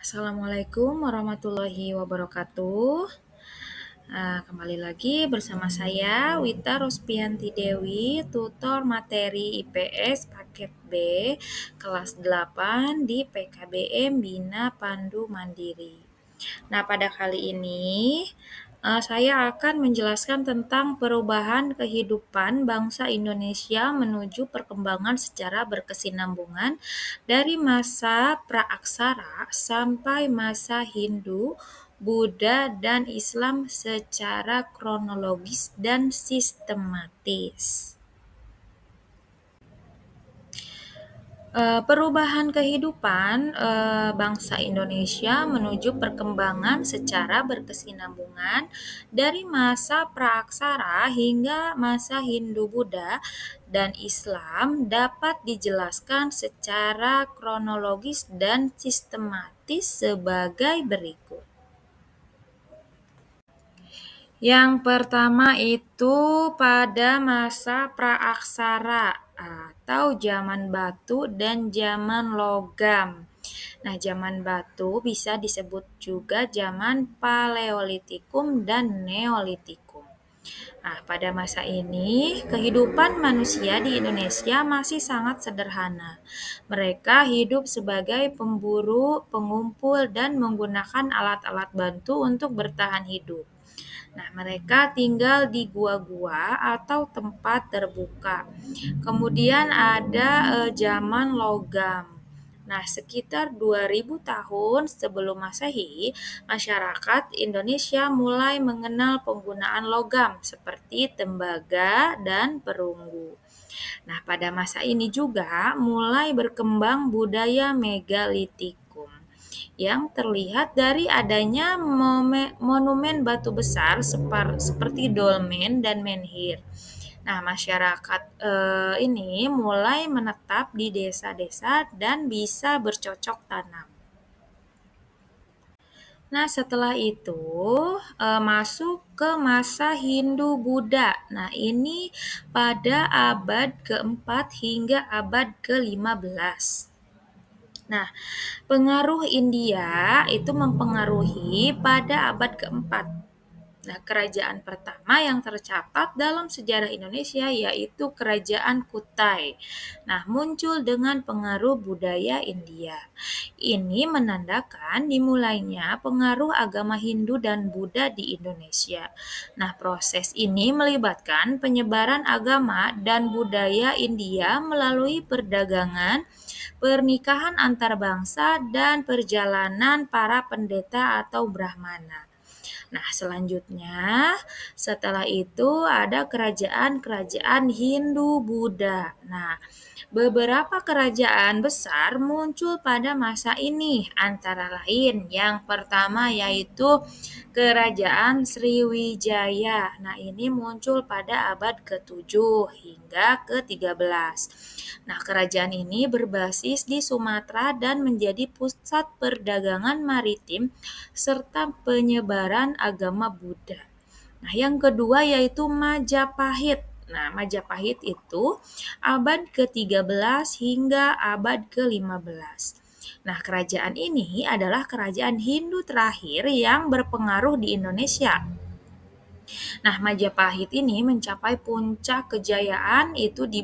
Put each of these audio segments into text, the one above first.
Assalamualaikum warahmatullahi wabarakatuh. Kembali lagi bersama saya Wita Rospianti Dewi, tutor materi IPS paket B kelas 8 di PKBM Bina Pandu Mandiri. Nah, pada kali ini saya akan menjelaskan tentang perubahan kehidupan bangsa Indonesia menuju perkembangan secara berkesinambungan dari masa praaksara sampai masa Hindu, Buddha, dan Islam secara kronologis dan sistematis. Perubahan kehidupan bangsa Indonesia menuju perkembangan secara berkesinambungan dari masa praaksara hingga masa Hindu-Buddha dan Islam dapat dijelaskan secara kronologis dan sistematis sebagai berikut. Yang pertama itu pada masa praaksara atau zaman batu dan zaman logam. Nah, zaman batu bisa disebut juga zaman Paleolitikum dan Neolitikum. Nah, pada masa ini, kehidupan manusia di Indonesia masih sangat sederhana. Mereka hidup sebagai pemburu, pengumpul, dan menggunakan alat-alat bantu untuk bertahan hidup. Nah, mereka tinggal di gua-gua atau tempat terbuka. Kemudian ada zaman logam. Nah, sekitar 2000 tahun sebelum Masehi, masyarakat Indonesia mulai mengenal penggunaan logam seperti tembaga dan perunggu. Nah, pada masa ini juga mulai berkembang budaya megalitik yang terlihat dari adanya monumen batu besar seperti dolmen dan menhir. Nah, masyarakat ini mulai menetap di desa-desa dan bisa bercocok tanam. Nah, setelah itu masuk ke masa Hindu-Buddha. Nah, ini pada abad keempat hingga abad ke-15. Nah, pengaruh India itu mempengaruhi pada abad keempat. Nah, kerajaan pertama yang tercatat dalam sejarah Indonesia yaitu Kerajaan Kutai. Nah, muncul dengan pengaruh budaya India. Ini menandakan dimulainya pengaruh agama Hindu dan Buddha di Indonesia. Nah, proses ini melibatkan penyebaran agama dan budaya India melalui perdagangan, pernikahan antar bangsa, dan perjalanan para pendeta atau brahmana. Nah, selanjutnya setelah itu ada kerajaan-kerajaan Hindu-Buddha. Nah, beberapa kerajaan besar muncul pada masa ini, antara lain yang pertama yaitu Kerajaan Sriwijaya. Nah, ini muncul pada abad ke-7 hingga ke-13. Nah, kerajaan ini berbasis di Sumatera dan menjadi pusat perdagangan maritim serta penyebaran agama Buddha. Nah, yang kedua yaitu Majapahit. Nah, Majapahit itu abad ke-13 hingga abad ke-15. Nah, kerajaan ini adalah kerajaan Hindu terakhir yang berpengaruh di Indonesia. Nah, Majapahit ini mencapai puncak kejayaan itu di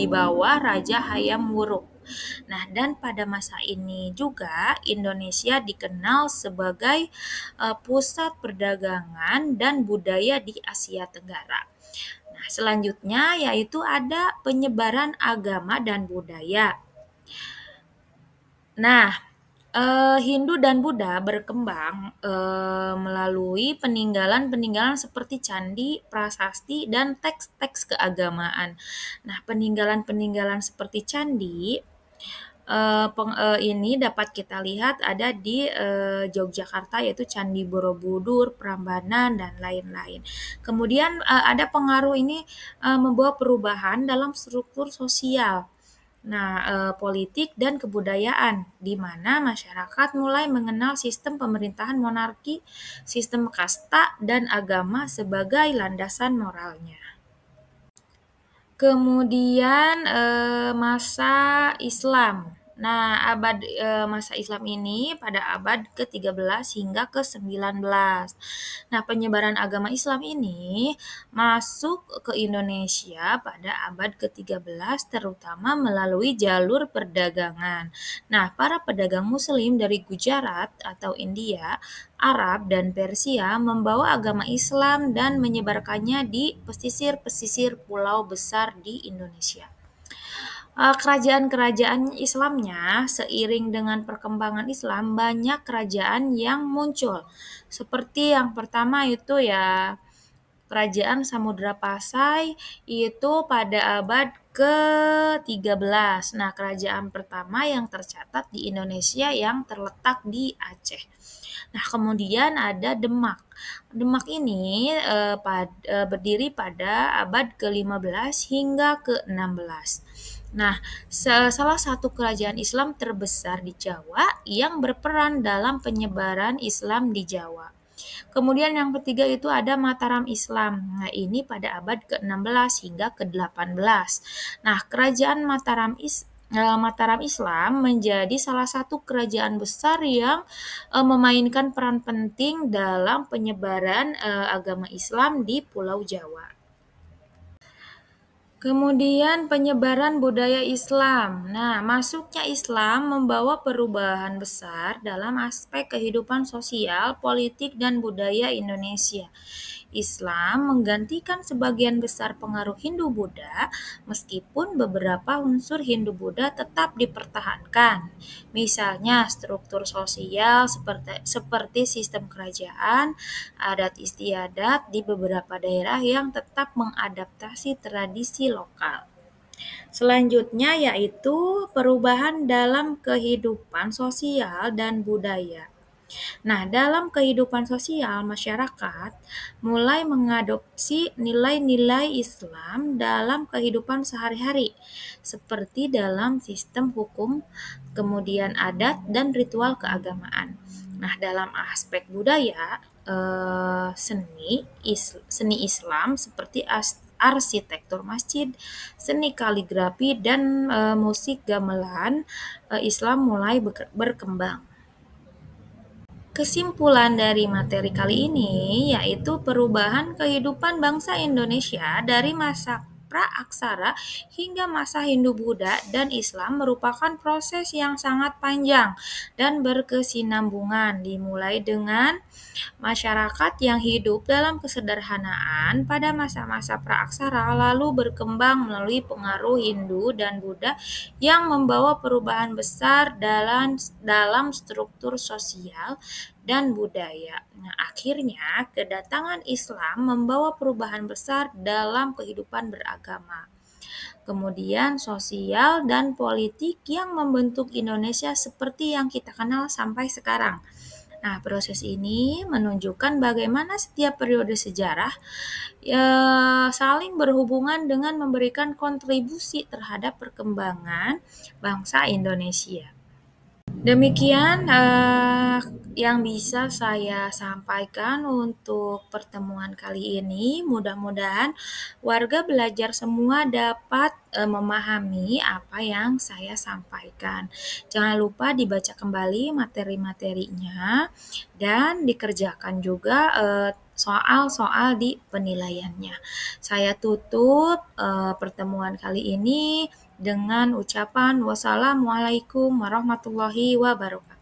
bawah Raja Hayam Wuruk. Nah, dan pada masa ini juga Indonesia dikenal sebagai pusat perdagangan dan budaya di Asia Tenggara. Nah, selanjutnya yaitu ada penyebaran agama dan budaya. Nah, Hindu dan Buddha berkembang melalui peninggalan-peninggalan seperti candi, prasasti, dan teks-teks keagamaan. Nah, peninggalan-peninggalan seperti candi ini dapat kita lihat ada di Yogyakarta, yaitu Candi Borobudur, Prambanan, dan lain-lain. Kemudian ada pengaruh ini membawa perubahan dalam struktur sosial. Nah, politik dan kebudayaan, di mana masyarakat mulai mengenal sistem pemerintahan monarki, sistem kasta, dan agama sebagai landasan moralnya. Kemudian masa Islam. Nah, masa Islam ini pada abad ke-13 hingga ke-19. Nah, penyebaran agama Islam ini masuk ke Indonesia pada abad ke-13 terutama melalui jalur perdagangan. Nah, para pedagang muslim dari Gujarat atau India, Arab, dan Persia membawa agama Islam dan menyebarkannya di pesisir-pesisir pulau besar di Indonesia. Kerajaan-kerajaan Islamnya seiring dengan perkembangan Islam banyak kerajaan yang muncul. Seperti yang pertama itu ya Kerajaan Samudra Pasai itu pada abad ke-13. Nah, kerajaan pertama yang tercatat di Indonesia yang terletak di Aceh. Nah, kemudian ada Demak. Demak ini berdiri pada abad ke-15 hingga ke-16. Nah, salah satu kerajaan Islam terbesar di Jawa yang berperan dalam penyebaran Islam di Jawa. Kemudian yang ketiga itu ada Mataram Islam. Nah, ini pada abad ke-16 hingga ke-18. Nah, kerajaan Mataram Islam menjadi salah satu kerajaan besar yang memainkan peran penting dalam penyebaran agama Islam di Pulau Jawa. Kemudian penyebaran budaya Islam. Nah, masuknya Islam membawa perubahan besar dalam aspek kehidupan sosial, politik, dan budaya Indonesia. Islam menggantikan sebagian besar pengaruh Hindu-Buddha, meskipun beberapa unsur Hindu-Buddha tetap dipertahankan. Misalnya struktur sosial seperti sistem kerajaan, adat istiadat di beberapa daerah yang tetap mengadaptasi tradisi lokal. Selanjutnya yaitu perubahan dalam kehidupan sosial dan budaya. Nah, dalam kehidupan sosial masyarakat mulai mengadopsi nilai-nilai Islam dalam kehidupan sehari-hari, seperti dalam sistem hukum, kemudian adat dan ritual keagamaan. Nah, dalam aspek budaya, seni Islam seperti arsitektur masjid, seni kaligrafi dan musik gamelan Islam mulai berkembang. Kesimpulan dari materi kali ini yaitu perubahan kehidupan bangsa Indonesia dari masa praaksara hingga masa Hindu-Buddha dan Islam merupakan proses yang sangat panjang dan berkesinambungan, dimulai dengan masyarakat yang hidup dalam kesederhanaan pada masa-masa praaksara lalu berkembang melalui pengaruh Hindu dan Buddha yang membawa perubahan besar dalam struktur sosial dan budaya. Nah, akhirnya kedatangan Islam membawa perubahan besar dalam kehidupan beragama. Kemudian sosial dan politik yang membentuk Indonesia seperti yang kita kenal sampai sekarang. Nah, proses ini menunjukkan bagaimana setiap periode sejarah saling berhubungan dengan memberikan kontribusi terhadap perkembangan bangsa Indonesia. Demikian yang bisa saya sampaikan untuk pertemuan kali ini. Mudah-mudahan warga belajar semua dapat memahami apa yang saya sampaikan. Jangan lupa dibaca kembali materi-materinya dan dikerjakan juga soal-soal di penilaiannya. Saya tutup pertemuan kali ini dengan ucapan wassalamualaikum warahmatullahi wabarakatuh.